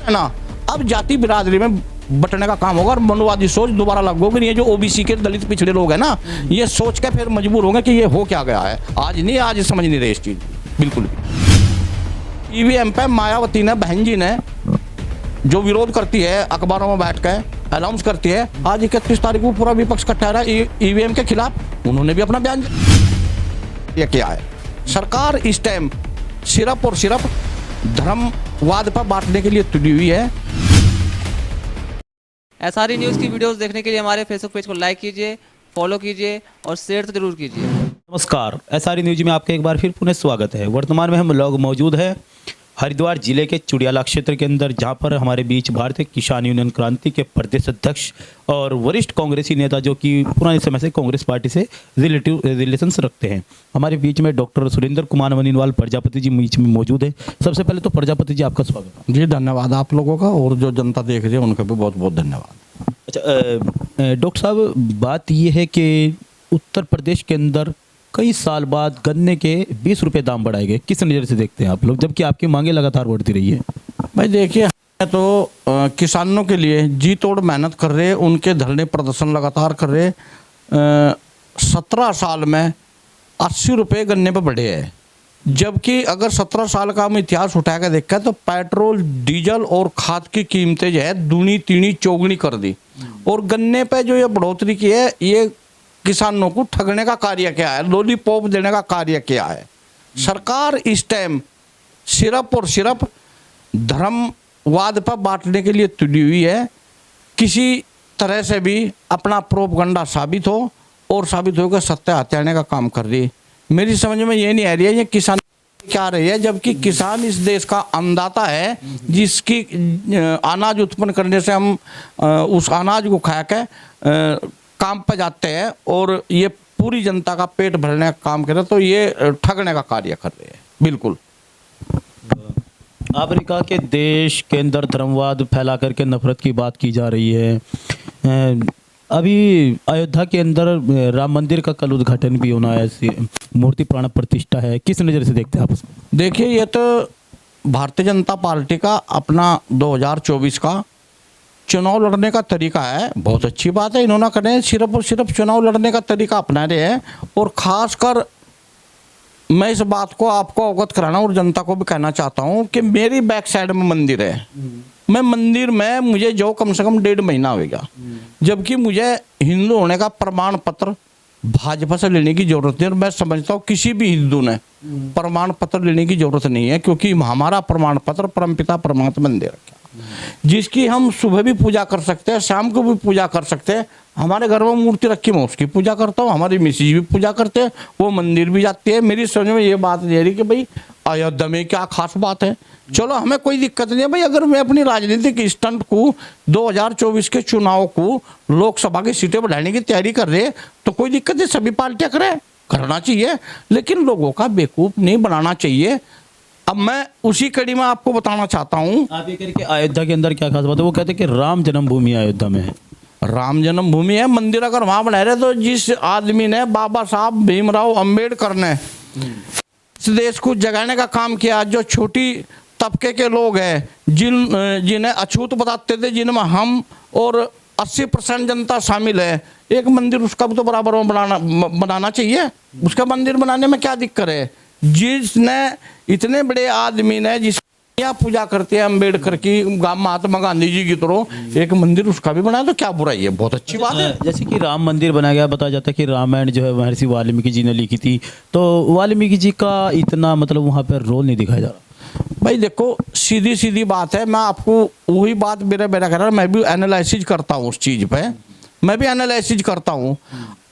है ना। अब जाति बिरादरी में बटने का काम होगा और मनुवादी सोच दोबारा लागू होगी। ये जो ओबीसी के दलित पिछड़े लोग हैं ना, ये सोच के फिर मजबूर होंगे कि ये हो क्या गया है। आज नहीं, आज समझ नहीं रहे इस चीज बिल्कुल भी। ईवीएम पे मायावती ने, बहन जी ने जो विरोध करती है, अखबारों में बैठ कर अनाउंस करती है, आज 31 तारीख को पूरा विपक्ष इकट्ठा रहा ईवीएम के खिलाफ। उन्होंने भी अपना बयान ये किया है। सरकार इस टाइम सिर्फ और सिर्फ धर्मवाद पर बांटने के लिए तुली हुई है। एसआरई न्यूज़ की वीडियोस देखने के लिए हमारे फेसबुक पेज को लाइक कीजिए, फॉलो कीजिए और शेयर तो जरूर कीजिए। नमस्कार, एसआरई न्यूज में आपका एक बार फिर पुनः स्वागत है। वर्तमान में हम लोग मौजूद हैं हरिद्वार जिले के चुड़ियाला क्षेत्र के अंदर, जहां पर हमारे बीच भारतीय किसान यूनियन क्रांति के प्रदेश अध्यक्ष और वरिष्ठ कांग्रेसी नेता, जो कि पुराने समय से कांग्रेस पार्टी से रिलेशंस रखते हैं, हमारे बीच में डॉक्टर सुरेंद्र कुमार मनीनवाल प्रजापति जी बीच में मौजूद है। सबसे पहले तो प्रजापति जी, आपका स्वागत है। जी धन्यवाद आप लोगों का, और जो जनता देख रही है उनका भी बहुत बहुत धन्यवाद। अच्छा डॉक्टर साहब, बात ये है कि उत्तर प्रदेश के अंदर कई साल बाद गन्ने के 20 रुपये दाम बढ़ाए गए, किस नज़र से देखते हैं आप लोग, जबकि आपकी मांगे लगातार बढ़ती रही है? भाई देखिए, तो किसानों के लिए जी तोड़ मेहनत कर रहे, उनके धरने प्रदर्शन लगातार कर रहे। 17 साल में 80 रुपये गन्ने पर बढ़े हैं, जबकि अगर 17 साल का हम इतिहास उठा कर देखा तो पेट्रोल, डीजल और खाद की कीमतें जो है दूनी तीनी चौगुनी कर दी। और गन्ने पे जो ये बढ़ोतरी की है, ये किसानों को ठगने का कार्य क्या है, लॉलीपॉप देने का कार्य क्या है। सरकार इस टाइम सिर्फ और सिर्फ धर्मवाद पर बांटने के लिए तुली हुई है। किसी तरह से भी अपना प्रोपगंडा साबित हो और साबित होकर सत्य हत्याने का काम कर रही है। मेरी समझ में ये नहीं आ रही है ये किसान क्या रही है, जबकि किसान इस देश का अन्नदाता है, जिसकी अनाज उत्पन्न करने से हम उस अनाज को खा के काम पर जाते हैं और ये पूरी जनता का पेट भरने का काम कर रहे हैं। तो ये ठगने का कार्य कर रहे हैं बिल्कुल। आपने कहा कि देश के अंदर धर्मवाद फैला करके नफरत की बात की जा रही है। अभी अयोध्या के अंदर राम मंदिर का कल उद्घाटन भी होना है, मूर्ति प्राण प्रतिष्ठा है, किस नज़र से देखते हैं आप उसको? देखिए, ये तो भारतीय जनता पार्टी का अपना 2024 का चुनाव लड़ने का तरीका है। बहुत अच्छी बात है, इन्होंने करें सिर्फ और सिर्फ चुनाव लड़ने का तरीका अपना रहे हैं। और ख़ासकर मैं इस बात को आपको अवगत कराना और जनता को भी कहना चाहता हूँ कि मेरी बैक साइड में मंदिर है। मैं मंदिर में मुझे जो कम से कम 1.5 महीना हो गया, जबकि मुझे हिंदू होने का प्रमाण पत्र भाजपा से लेने की जरूरत नहीं। और मैं समझता हूँ किसी भी हिंदू ने प्रमाण पत्र लेने की जरूरत नहीं है, क्योंकि हमारा प्रमाण पत्र परमपिता परमात्मा ने दे रखा, जिसकी हम सुबह भी पूजा कर सकते हैं, शाम को भी पूजा कर सकते हैं। हमारे घर में मूर्ति रखी, मैं उसकी पूजा करता हूँ, हमारी मिसेज भी पूजा करते हैं, वो मंदिर भी जाती है। मेरी समझ में ये बात नहीं आ रही कि भाई अयोध्या में क्या खास बात है। चलो, हमें कोई दिक्कत नहीं है भाई, अगर मैं अपनी राजनीतिक स्टंट को 2024 के चुनाव को लोकसभा की सीटें बढ़ाने की तैयारी कर रहे तो कोई दिक्कत नहीं, सभी पार्टियां करें, करना चाहिए, लेकिन लोगों का बेवकूफ नहीं बनाना चाहिए। अब मैं उसी कड़ी में आपको बताना चाहता हूँ। आप ये करके अयोध्या के अंदर क्या खास बात है? वो कहते हैं कि राम जन्मभूमि अयोध्या में है। राम जन्मभूमि है, मंदिर अगर वहां बना रहे तो जिस आदमी ने, बाबा साहब भीमराव अंबेडकर ने इस देश को जगाने का काम किया, जो छोटी तबके के लोग हैं, जिन्हें अछूत बताते थे, जिनमें हम और 80% जनता शामिल है, एक मंदिर उसका भी तो बराबर में बनाना चाहिए। उसका मंदिर बनाने में क्या दिक्कत है? जिसने इतने बड़े आदमी ने जिस पूजा करते हैं अम्बेडकर की, महात्मा गांधी जी की तरह, एक मंदिर उसका भी बनाया तो क्या बुराई है? बहुत अच्छी बात है। जैसे कि राम मंदिर बनाया गया, बताया जाता है कि रामायण जो है महर्षि वाल्मीकि जी ने लिखी थी, तो वाल्मीकि जी का इतना मतलब वहाँ पर रोल नहीं दिखाया जा रहा। भाई देखो, सीधी सीधी बात है, मैं आपको वही बात मेरा कह रहा, मैं भी एनालिसिस करता हूँ उस चीज़ पे, मैं भी एनालिसिस करता हूँ।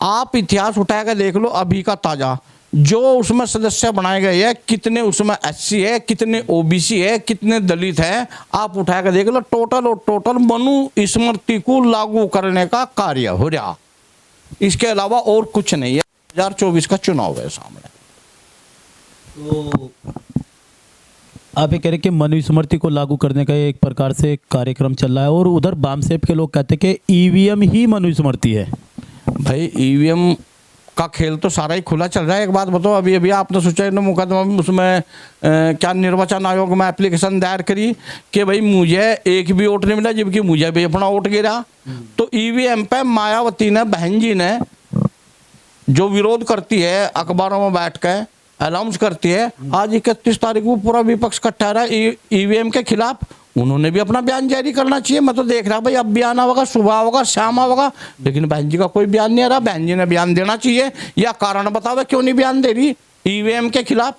आप इतिहास उठा कर देख लो, अभी का ताज़ा जो उसमें सदस्य बनाए गए हैं, कितने उसमें एससी है, कितने ओबीसी है, कितने दलित है, आप उठा कर देख लो। टोटल और टोटल मनु स्मृति को लागू करने का कार्य हो रहा, इसके अलावा और कुछ नहीं है। 2024 का चुनाव है सामने। तो आप ये कह रहे कि मनुस्मृति को लागू करने का एक प्रकार से कार्यक्रम चल रहा है, और उधर वामसेप के लोग कहते हैं कि ईवीएम ही मनुस्मृति है। भाई ईवीएम का खेल तो सारा ही खुला चल रहा है। एक बात बताओ, अभी अभी आपने सोचा है मुकदमा में उसमें क्या निर्वाचन आयोग में एप्लीकेशन दायर करी कि भाई मुझे एक भी वोट नहीं मिला जबकि मुझे भी अपना वोट गिरा। तो ईवीएम पे मायावती ने, बहन जी ने जो विरोध करती है, अखबारों में बैठ के अनाउंस करती है, आज 31 तारीख को पूरा विपक्ष इकट्ठा रहा ईवीएम के खिलाफ। उन्होंने भी अपना बयान जारी करना चाहिए। मैं तो देख रहा भाई अब बयान होगा, सुबह होगा, शाम होगा, लेकिन बहन जी का कोई बयान नहीं आ रहा। बहन जी ने बयान देना चाहिए या कारण बतावे क्यों नहीं बयान दे रही ईवीएम के खिलाफ।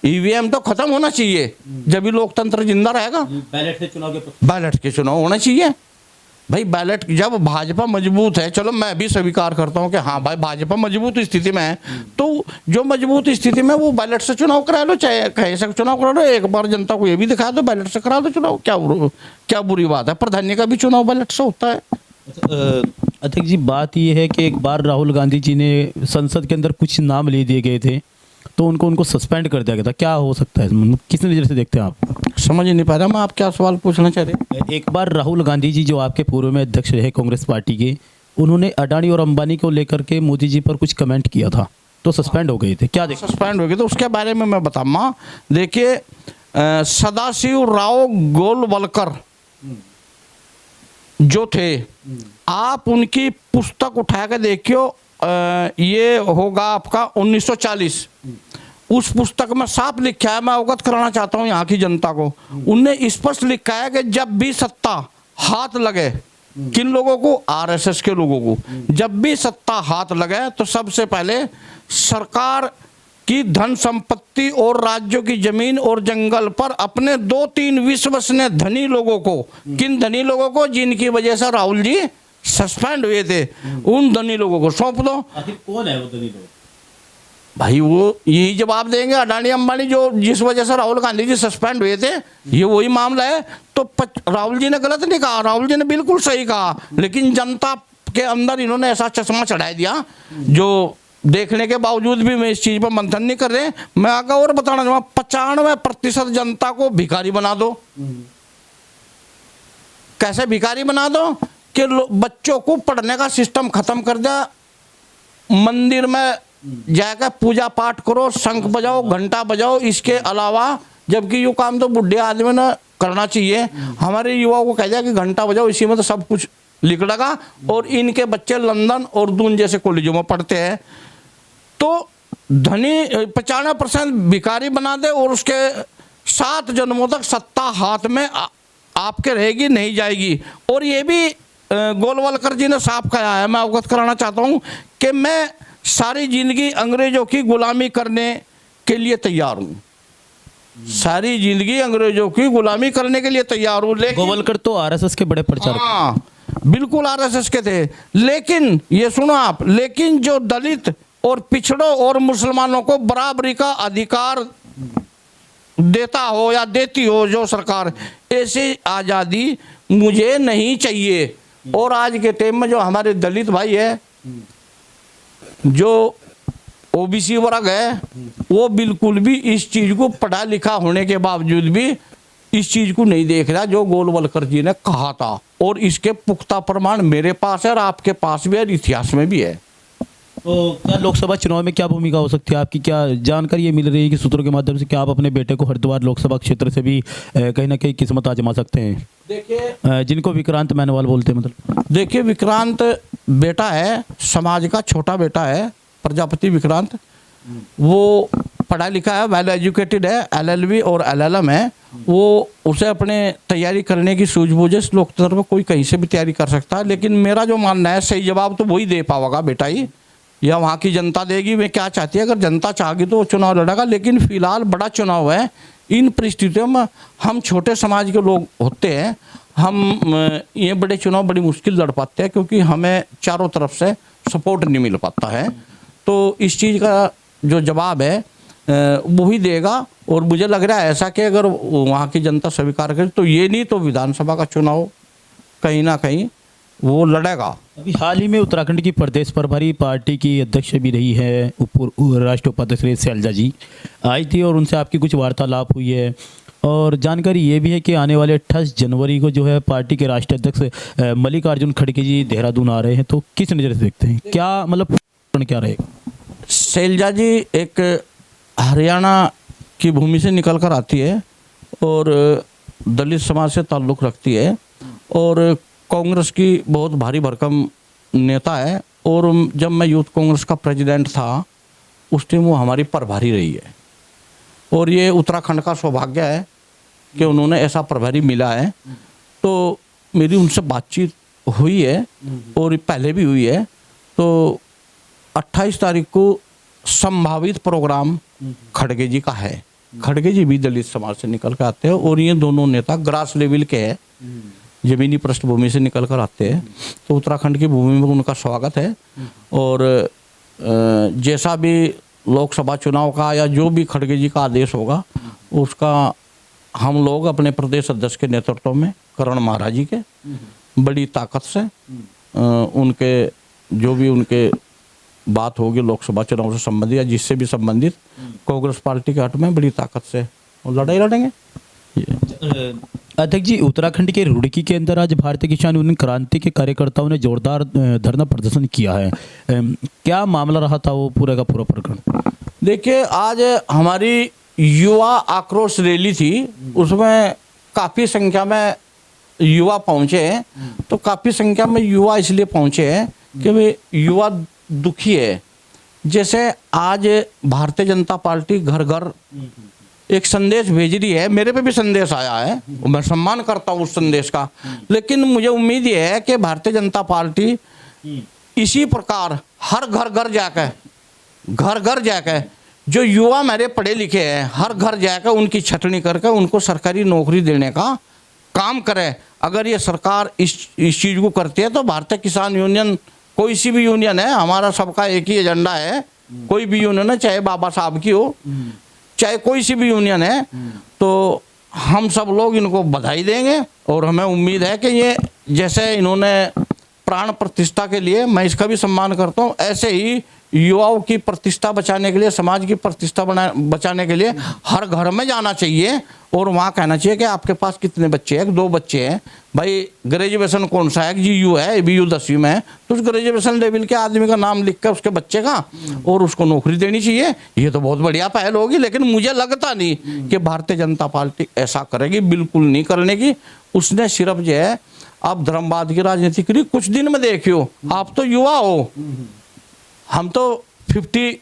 ईवीएम तो खत्म होना चाहिए, जब भी लोकतंत्र जिंदा रहेगा। बैलेट के चुनाव होना चाहिए भाई। बैलेट जब भाजपा मजबूत है, चलो मैं भी स्वीकार करता हूं कि हाँ भाई भाजपा मजबूत स्थिति में है, तो जो मजबूत स्थिति में वो बैलेट से चुनाव करा लो, चाहे कैसे चुनाव करा लो। एक बार जनता को ये भी दिखा दो बैलेट से करा दो चुनाव, क्या बुरी बात है। प्रधानी का भी चुनाव बैलेट से होता है। अध्यक्ष जी, बात ये है कि एक बार राहुल गांधी जी ने संसद के अंदर कुछ नाम ले दिए गए थे, तो उनको सस्पेंड कर दिया गया था। क्या हो सकता है, किस नज़र से देखते हैं आप? समझ ही नहीं पा रहा मैं, आप क्या सवाल पूछना चाह रहे हैं? एक बार राहुल गांधी जी जो आपके पूर्व में अध्यक्ष रहे कांग्रेस पार्टी के, उन्होंने अडानी और अंबानी को लेकर के मोदी जी पर कुछ कमेंट किया था, तो सस्पेंड हो गए थे। क्या देखा? सस्पेंड हो गए तो उसके बारे में मैं बताऊंगा। देखिए सदाशिव राव गोलवलकर जो थे, आप उनकी पुस्तक उठा के देखियो, ये होगा आपका 1940। उस पुस्तक में साफ लिखा है, मैं अवगत कराना चाहता हूं यहाँ की जनता को, उनने स्पष्ट लिखा है कि जब भी सत्ता हाथ लगे, किन लोगों को? आरएसएस के लोगों को। जब भी सत्ता हाथ लगे तो सबसे पहले सरकार की धन संपत्ति और राज्यों की जमीन और जंगल पर अपने 2-3 विश्वसनीय धनी लोगों को, किन धनी लोगों को? जिनकी वजह से राहुल जी सस्पेंड हुए थे, उन धनी लोगों को सौंप दो। आखिर कौन है वो धनी लोग? भाई वो यही जवाब देंगे, अडानी अंबानी, जो जिस वजह से राहुल गांधी जी सस्पेंड हुए थे, ये वही मामला है। तो राहुल जी ने गलत नहीं कहा, राहुल जी ने बिल्कुल सही कहा, लेकिन जनता के अंदर इन्होंने ऐसा चश्मा चढ़ा दिया जो देखने के बावजूद भी मैं इस चीज पर मंथन नहीं कर रहे। मैं आगे और बताना चाहूँगा, 95% जनता को भिखारी बना दो। कैसे भिखारी बना दो कि बच्चों को पढ़ने का सिस्टम खत्म कर दिया, मंदिर में जाकर पूजा पाठ करो, शंख बजाओ, घंटा बजाओ, इसके अलावा, जबकि ये काम तो बुढ़े आदमी ने करना चाहिए। हमारे युवाओं को कह दिया कि घंटा बजाओ, इसी में तो सब कुछ लिख लगा। और इनके बच्चे लंदन और दून जैसे कॉलेजों में पढ़ते हैं। तो धनी 95% भिखारी बना दे और उसके 7 जन्मों तक सत्ता हाथ में आपके रहेगी, नहीं जाएगी। और ये भी गोलवलकर जी ने साफ कहा है, मैं अवगत कराना चाहता हूँ कि मैं सारी जिंदगी अंग्रेजों की गुलामी करने के लिए तैयार हूँ। सारी जिंदगी अंग्रेजों की गुलामी करने के लिए तैयार हूँ। लेकिन गोवलकर तो आरएसएस के बड़े प्रचारक। हाँ, बिल्कुल आरएसएस के थे। लेकिन ये सुनो आप, लेकिन जो दलित और पिछड़ों और मुसलमानों को बराबरी का अधिकार देता हो या देती हो जो सरकार, ऐसी आज़ादी मुझे नहीं चाहिए। और आज के टाइम में जो हमारे दलित भाई है, जो ओबीसी वर्ग है, वो बिल्कुल भी इस चीज को पढ़ा लिखा होने के बावजूद भी इस चीज को नहीं देख रहा जो गोलवलकर जी ने कहा था। और इसके पुख्ता प्रमाण मेरे पास है और आपके पास भी है, इतिहास में भी है। तो क्या लोकसभा चुनाव में क्या भूमिका हो सकती है आपकी? क्या जानकारी ये मिल रही है कि सूत्रों के माध्यम से क्या आप अपने बेटे को हरिद्वार लोकसभा क्षेत्र से भी कहीं ना कहीं किस्मत आजमा सकते हैं? देखिए, जिनको विक्रांत मैनवाल बोलते हैं, मतलब देखिए विक्रांत बेटा है, समाज का छोटा बेटा है, प्रजापति विक्रांत। वो पढ़ा लिखा है, वेल एजुकेटेड है, LLB और LLM है। वो उसे अपने तैयारी करने की सूझबूझ है। लोकतंत्र में कोई कहीं से भी तैयारी कर सकता है, लेकिन मेरा जो मानना है सही जवाब तो वही दे पाएगा बेटा ही, या वहाँ की जनता देगी। वे क्या चाहती है, अगर जनता चाहेगी तो वो चुनाव लड़ेगा। लेकिन फिलहाल बड़ा चुनाव है, इन परिस्थितियों में हम छोटे समाज के लोग होते हैं, हम ये बड़े चुनाव बड़ी मुश्किल लड़ पाते हैं, क्योंकि हमें चारों तरफ से सपोर्ट नहीं मिल पाता है। तो इस चीज़ का जो जवाब है वही देगा। और मुझे लग रहा है ऐसा कि अगर वहाँ की जनता स्वीकार करे तो ये नहीं तो विधानसभा का चुनाव कहीं ना कहीं वो लड़ेगा। अभी हाल ही में उत्तराखंड की प्रदेश प्रभारी पार्टी की अध्यक्ष भी रही है राष्ट्रीय उपाध्यक्ष शैलजा जी आई थी, और उनसे आपकी कुछ वार्तालाप हुई है। और जानकारी ये भी है कि आने वाले 28 जनवरी को जो है पार्टी के राष्ट्रीय अध्यक्ष मल्लिकार्जुन खड़गे जी देहरादून आ रहे हैं। तो किस नज़र से देखते हैं, क्या मतलब क्या रहेगा? शैलजा जी एक हरियाणा की भूमि से निकल कर आती है और दलित समाज से ताल्लुक़ रखती है और कांग्रेस की बहुत भारी भरकम नेता है। और जब मैं यूथ कांग्रेस का प्रेसिडेंट था उस टाइम वो हमारी प्रभारी रही है और ये उत्तराखंड का सौभाग्य है कि उन्होंने ऐसा प्रभारी मिला है। तो मेरी उनसे बातचीत हुई है और पहले भी हुई है। तो 28 तारीख को संभावित प्रोग्राम खड़गे जी का है। खड़गे जी भी दलित समाज से निकल कर आते हैं और ये दोनों नेता ग्रास लेवल के हैं, जमीनी पृष्ठभूमि से निकल कर आते हैं। तो उत्तराखंड की भूमि में उनका स्वागत है और जैसा भी लोकसभा चुनाव का या जो भी खड़गे जी का आदेश होगा उसका हम लोग अपने प्रदेश अध्यक्ष के नेतृत्व में करण महाराज जी के बड़ी ताकत से उनके जो भी उनके बात होगी लोकसभा चुनाव से संबंधित या जिससे भी संबंधित कांग्रेस पार्टी के हट में बड़ी ताकत से वो लड़ाई लड़ेंगे। अध्यक्ष जी, उत्तराखंड के रुड़की के अंदर आज भारतीय किसान यूनियन क्रांति के कार्यकर्ताओं ने जोरदार धरना प्रदर्शन किया है। क्या मामला रहा था वो पूरा का पूरा प्रकरण? देखिए, आज हमारी युवा आक्रोश रैली थी, उसमें काफ़ी संख्या में युवा पहुंचे हैं। तो काफ़ी संख्या में युवा इसलिए पहुंचे हैं कि वे युवा दुखी है। जैसे आज भारतीय जनता पार्टी घर घर एक संदेश भेज रही है, मेरे पे भी संदेश आया है, मैं सम्मान करता हूँ उस संदेश का, लेकिन मुझे उम्मीद ये है कि भारतीय जनता पार्टी इसी प्रकार हर घर घर जाकर जो युवा मेरे पढ़े लिखे हैं हर घर जाकर उनकी छटनी करके उनको सरकारी नौकरी देने का काम करे। अगर ये सरकार इस चीज़ को करती है तो भारतीय किसान यूनियन, कोई सी भी यूनियन है, हमारा सबका एक ही एजेंडा है। कोई भी यूनियन है, चाहे बाबा साहब की हो चाहे कोई सी भी यूनियन है, तो हम सब लोग इनको बधाई देंगे और हमें उम्मीद है कि ये जैसे इन्होंने प्राण प्रतिष्ठा के लिए, मैं इसका भी सम्मान करता हूँ, ऐसे ही युवाओं की प्रतिष्ठा बचाने के लिए, समाज की प्रतिष्ठा बचाने के लिए हर घर में जाना चाहिए और वहाँ कहना चाहिए कि आपके पास कितने बच्चे हैं, 2 बच्चे हैं, भाई ग्रेजुएशन कौन सा है, GU है, BU 10वीं में है, तो उस ग्रेजुएशन लेवल के आदमी का नाम लिख कर उसके बच्चे का और उसको नौकरी देनी चाहिए। ये तो बहुत बढ़िया पहल होगी, लेकिन मुझे लगता नहीं कि भारतीय जनता पार्टी ऐसा करेगी, बिल्कुल नहीं करने की। उसने सिर्फ जो है अब धर्मवाद की राजनीति करी। कुछ दिन में देखियो, आप तो युवा हो, हम तो 50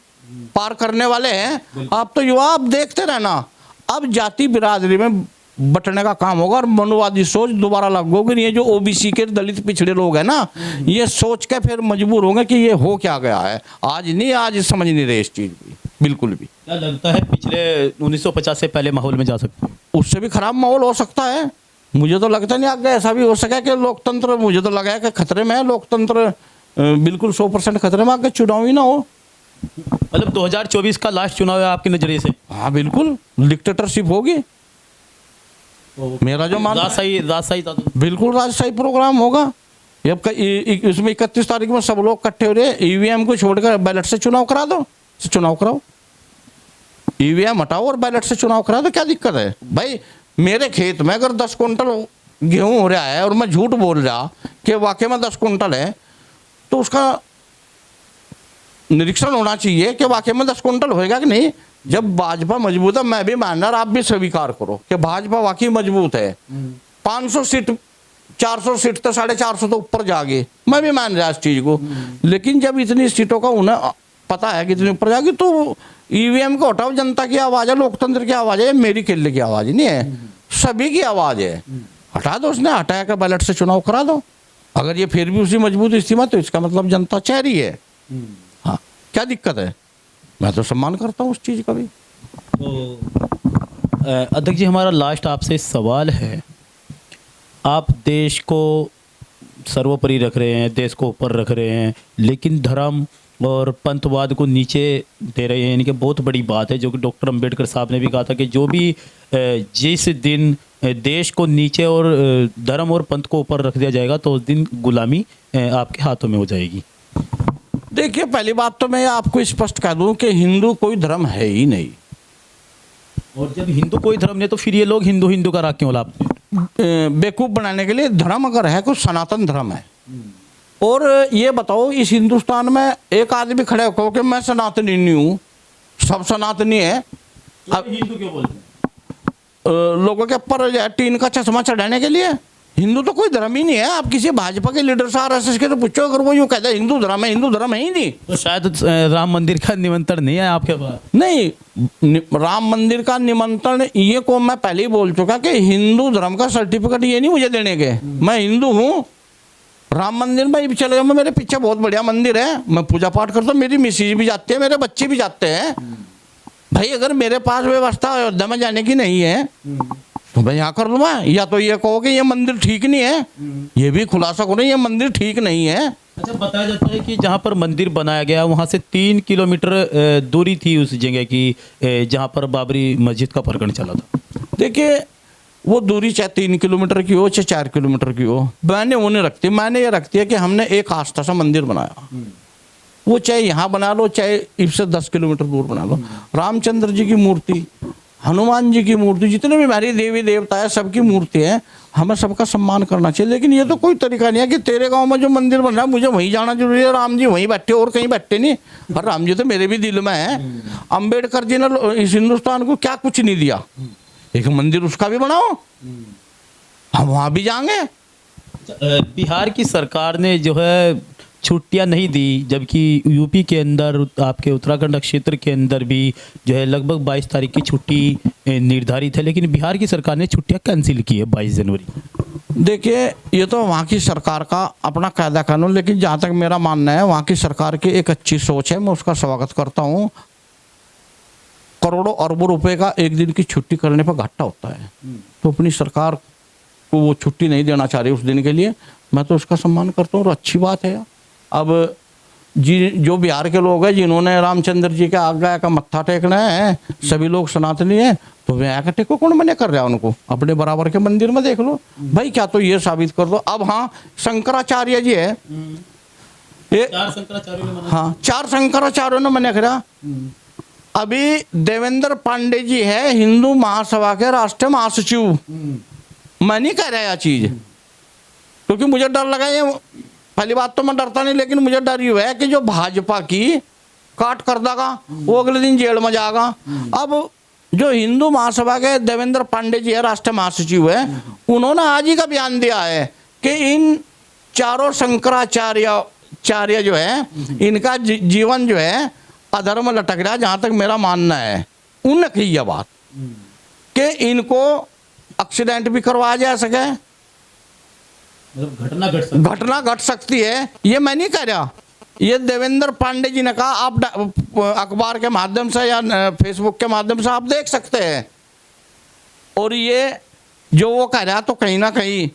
पार करने वाले हैं, आप तो युवा, आप देखते रहना। अब जाति बिरादरी में बटने का काम होगा और मनुवादी सोच दोबारा लागू होगी। ये जो OBC के दलित पिछड़े लोग हैं ना, ये सोच के फिर मजबूर होंगे कि ये हो क्या गया है। आज नहीं, आज समझ नहीं रहे इस चीज़ की बिल्कुल भी। क्या लगता है पिछले 1950 से पहले माहौल में जा सकते हैं? उससे भी खराब माहौल हो सकता है। मुझे तो लगता नहीं आगे ऐसा भी हो सका कि लोकतंत्र, मुझे तो लगा है कि खतरे में है लोकतंत्र, बिल्कुल 100% खतरे में, आगे चुनाव ही ना हो। मतलब 2024 का लास्ट चुनाव है आपके नजरिए से? हाँ बिल्कुल, डिक्टेटरशिप होगी। मेरा जो मानना राजशाही था, बिल्कुल राजशाही प्रोग्राम होगा। अब इसमें 31 तारीख में सब लोग इकट्ठे हो रहे हैं, EVM को छोड़कर बैलेट से चुनाव करा दो, चुनाव कराओ, EVM हटाओ और बैलेट से चुनाव करा दो, क्या दिक्कत है भाई। मेरे खेत में अगर 10 कुंटल गेहूं हो रहा है और मैं झूठ बोल रहा कि वाकई में 10 कुंटल है, तो उसका निरीक्षण होना चाहिए कि वाकई में 10 कुंटल होएगा कि नहीं। जब भाजपा मजबूत है, मैं भी मानना, आप भी स्वीकार करो कि भाजपा वाकई मजबूत है। 500 सीट 400 सीट तो 450 तो ऊपर जागे, मैं भी मान रहा इस चीज़ को। लेकिन जब इतनी सीटों का उन्हें पता है कि इतनी ऊपर जाएगी, तो EVM को हटाओ। जनता की आवाज़ है, लोकतंत्र की आवाज़ है, मेरी केले की आवाज़ नहीं है, सभी की आवाज़ है। हटा दो, उसने हटाया कर बैलेट से चुनाव करा दो। अगर ये फिर भी उसी मजबूत स्थिति में, तो इसका मतलब जनता चाह रही है। हाँ, क्या दिक्कत है, मैं तो सम्मान करता हूँ उस चीज़ का भी। तो अध्यक्ष जी, हमारा लास्ट आपसे सवाल है, आप देश को सर्वोपरि रख रहे हैं, देश को ऊपर रख रहे हैं, लेकिन धर्म और पंथवाद को नीचे दे रहे हैं। यानी कि बहुत बड़ी बात है, जो कि डॉक्टर अंबेडकर साहब ने भी कहा था कि जो भी जिस दिन देश को नीचे और धर्म और पंथ को ऊपर रख दिया जाएगा, तो उस दिन गुलामी आपके हाथों में हो जाएगी। देखिए, पहली बात तो मैं आपको स्पष्ट कह दूं कि हिंदू कोई धर्म है ही नहीं। और जब हिंदू कोई धर्म नहीं, तो फिर ये लोग हिंदू हिंदू का राग क्यों लाते हैं? बेवकूफ़ बनाने के लिए। धर्म अगर है, कुछ सनातन धर्म है, और ये बताओ इस हिंदुस्तान में एक आदमी खड़े होकर कि मैं सनातनी नहीं हूँ, सब सनातनी है। अब हिंदू क्यों बोलते हैं? लोगों के ऊपर जो है टीन का चश्मा चढ़ाने के लिए। हिंदू तो कोई धर्म ही नहीं है। आप किसी भाजपा के लीडर से आरएसएस के तो पूछो, अगर वो यूँ कहते हैं हिंदू धर्म है, हिंदू धर्म है ही नहीं। तो शायद राम मंदिर का निमंत्रण नहीं है आपके पास? नहीं, राम मंदिर का निमंत्रण ये को मैं पहले ही बोल चुका कि हिंदू धर्म का सर्टिफिकेट ये नहीं मुझे देने के, मैं हिंदू हूँ। राम मंदिर में भी चले जाऊँ, मेरे पीछे बहुत बढ़िया मंदिर है, मैं पूजा पाठ करता हूँ, मेरी मिसेज भी जाती है, मेरे बच्चे भी जाते हैं। भाई अगर मेरे पास व्यवस्था अयोध्या में जाने की नहीं है तो मैं यहाँ कर लूँगा। या तो ये कहो कि ये मंदिर ठीक नहीं है, ये भी खुलासा करो ये मंदिर ठीक नहीं है। अच्छा, बताया जाता है कि जहाँ पर मंदिर बनाया गया वहाँ से 3 किलोमीटर दूरी थी उस जगह की जहाँ पर बाबरी मस्जिद का प्रकरण चला था। देखिए वो दूरी चाहे 3 किलोमीटर की हो चाहे 4 किलोमीटर की हो, मैंने वो नहीं रखती। मैंने ये रखती है कि हमने एक आस्था सा मंदिर बनाया, वो चाहे यहाँ बना लो चाहे इससे 10 किलोमीटर दूर बना लो। रामचंद्र जी की मूर्ति, हनुमान जी की मूर्ति, जितने भी हमारी देवी देवता है सबकी मूर्ति है, हमें सबका सम्मान करना चाहिए। लेकिन ये तो कोई तरीका नहीं है कि तेरे गांव में जो मंदिर बन रहा है मुझे वहीं जाना जरूरी है, राम जी वहीं बैठे और कहीं बैठे नहीं। पर राम जी तो मेरे भी दिल में है। अम्बेडकर जी ने इस हिंदुस्तान को क्या कुछ नहीं दिया, एक मंदिर उसका भी बनाओ, हम वहाँ भी जाएंगे। बिहार की सरकार ने जो है छुट्टियां नहीं दी, जबकि यूपी के अंदर आपके उत्तराखंड क्षेत्र के अंदर भी जो है लगभग 22 तारीख की छुट्टी निर्धारित है, लेकिन बिहार की सरकार ने छुट्टियां कैंसिल की है 22 जनवरी। देखिए ये तो वहाँ की सरकार का अपना कायदा कानून, लेकिन जहाँ तक मेरा मानना है वहाँ की सरकार की एक अच्छी सोच है, मैं उसका स्वागत करता हूँ। करोड़ों अरबों रुपए का एक दिन की छुट्टी करने पर घाटा होता है, तो अपनी सरकार को वो छुट्टी नहीं देना चाह रही उस दिन के लिए, मैं तो उसका सम्मान करता हूँ और अच्छी बात है। अब जो बिहार के लोग हैं जिन्होंने रामचंद्र जी के आज्ञा का मत्था टेकना है, सभी लोग सनातनी हैं, तो वे आके टेको, कौन मना कर रहा है उनको? अपने बराबर के मंदिर में देख लो भाई, क्या तो ये साबित कर दो। अब हाँ शंकराचार्य जी है, हाँ 4 शंकराचार्यों ने मना करा। अभी देवेंद्र पांडे जी है हिंदू महासभा के राष्ट्रीय महासचिव, मैं नहीं कह रहा यह चीज, क्योंकि मुझे डर लगा। ये पहली बात तो मैं डरता नहीं, लेकिन मुझे डर ये है कि जो भाजपा की काट कर देगा वो अगले दिन जेल में जाएगा। अब जो हिंदू महासभा के देवेंद्र पांडे जी है राष्ट्रीय महासचिव है, उन्होंने आज ही का बयान दिया है कि इन 4 शंकराचार्य जो है इनका जीवन जो है अधर्म लटक रहा है। जहाँ तक मेरा मानना है उनने कही यह बात कि इनको एक्सीडेंट भी करवाया जा सके, घटना घट सकती है। ये मैं नहीं कह रहा, ये देवेंद्र पांडे जी ने कहा। आप अखबार के माध्यम से या फेसबुक के माध्यम से आप देख सकते हैं। और ये जो वो कह रहा तो कहीं ना कहीं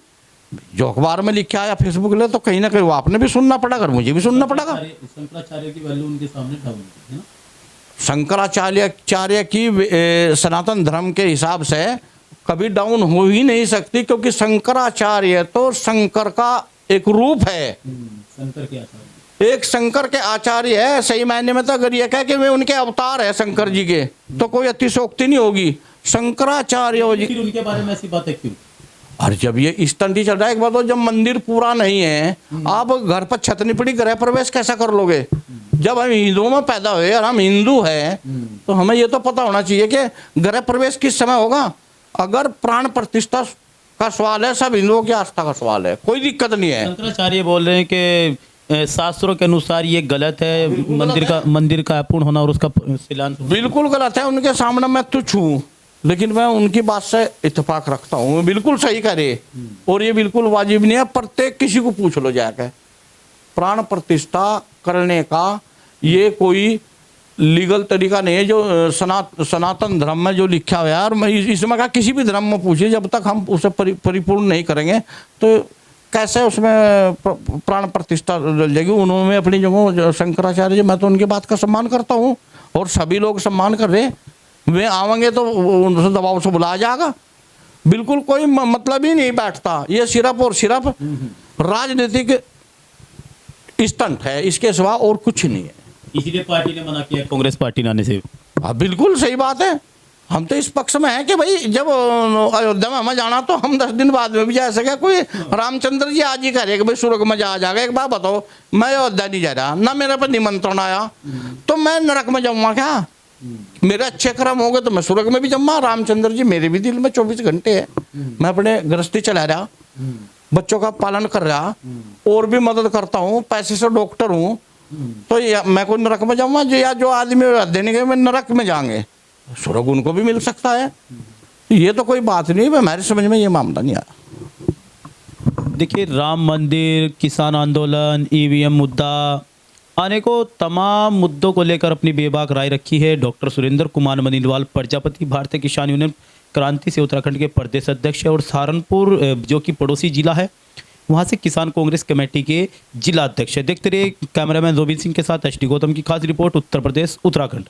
जो अखबार में लिखा या फेसबुक ले तो कहीं ना कहीं वो आपने भी सुनना पड़ेगा, मुझे भी सुनना पड़ेगा। शंकराचार्य की वैल्यू उनके सामने डाउन है ना? शंकराचार्य की सनातन धर्म के हिसाब से कभी डाउन हो ही नहीं सकती, क्योंकि शंकराचार्य तो शंकर का एक रूप है, शंकर के आचार्य, एक शंकर के आचार्य है। सही मायने में तो अगर ये कहे कि वे उनके अवतार है शंकर जी के, तो कोई अतिशोक्ति नहीं होगी। शंकराचार्य जी, फिर उनके बारे में ऐसी बातें क्यों? और जब ये इस तंटी चल रहा है, एक बात तो जब मंदिर पूरा नहीं है, आप घर पर छत नहीं पड़ी, गृह प्रवेश कैसा कर लोगे? जब हम हिंदुओं में पैदा हुए और हम हिंदू हैं, तो हमें ये तो पता होना चाहिए कि गृह प्रवेश किस समय होगा। अगर प्राण प्रतिष्ठा का सवाल है, सब हिंदुओं की आस्था का सवाल है, कोई दिक्कत नहीं है। शंकराचार्य बोल रहे हैं कि शास्त्रों के अनुसार ये गलत है, मंदिर का अपूर्ण होना और उसका शिलान्यास बिल्कुल गलत है। उनके सामने मैं तुच्छ हूँ, लेकिन मैं उनकी बात से इत्तेफाक रखता हूँ, बिल्कुल सही करे। और ये बिल्कुल वाजिब नहीं है, प्रत्येक किसी को पूछ लो जाकर, प्राण प्रतिष्ठा करने का ये कोई लीगल तरीका नहीं है जो सनातन धर्म में जो लिखा हुआ है। और मैं इसमें कहा किसी भी धर्म में पूछिए, जब तक हम उसे परिपूर्ण नहीं करेंगे तो कैसे उसमें प्राण प्रतिष्ठा डल जाएगी। उन्होंने अपनी जगह शंकराचार्य जी, मैं तो उनकी बात का सम्मान करता हूँ और सभी लोग सम्मान कर रहे। वे आवेंगे तो उनसे दबाव से बुलाया जाएगा, बिल्कुल कोई मतलब ही नहीं बैठता। ये सिर्फ और सिर्फ राजनीतिक स्टंट है, इसके सिवा और कुछ नहीं है। इसलिए पार्टी ने मना किया, कांग्रेस पार्टी ने आने से। हाँ बिल्कुल सही बात है। हम तो इस पक्ष में हैं कि भाई जब अयोध्या में हमें जाना तो हम 10 दिन बाद में भी जा सके। कोई रामचंद्र जी आज ही कह रहे कि भाई स्वर्ग में जा जाएगा। एक बात बताओ, मैं अयोध्या नहीं जा रहा, ना मेरे पर निमंत्रण आया, तो मैं नरक में जाऊंगा क्या? मेरे अच्छे कर्म हो गए तो मैं स्वर्ग में भी जाऊंगा। रामचंद्र जी मेरे भी दिल में 24 घंटे है। मैं अपने गृहस्थी चला रहा, बच्चों का पालन कर रहा, और भी मदद करता हूँ, पैसे से डॉक्टर हूँ, तो मैं कोई नरक में जाऊंगा? जो आदमी देने गए मैं नरक में जाएंगे, स्वर्ग उनको भी मिल सकता है। ये तो कोई बात नहीं, हमारी समझ में ये मामला नहीं आया। देखिए, राम मंदिर, किसान आंदोलन, ईवीएम मुद्दा, अनेकों तमाम मुद्दों को लेकर अपनी बेबाक राय रखी है डॉक्टर सुरेंद्र कुमार मनीलवाल प्रजापति। भारतीय किसान यूनियन क्रांति से उत्तराखंड के प्रदेश अध्यक्ष है और सहारनपुर जो कि पड़ोसी जिला है वहाँ से किसान कांग्रेस कमेटी के जिला अध्यक्ष है। देखते रहिए कैमरामैन रोबिन सिंह के साथ एचडी गौतम की खास रिपोर्ट, उत्तर प्रदेश उत्तराखंड।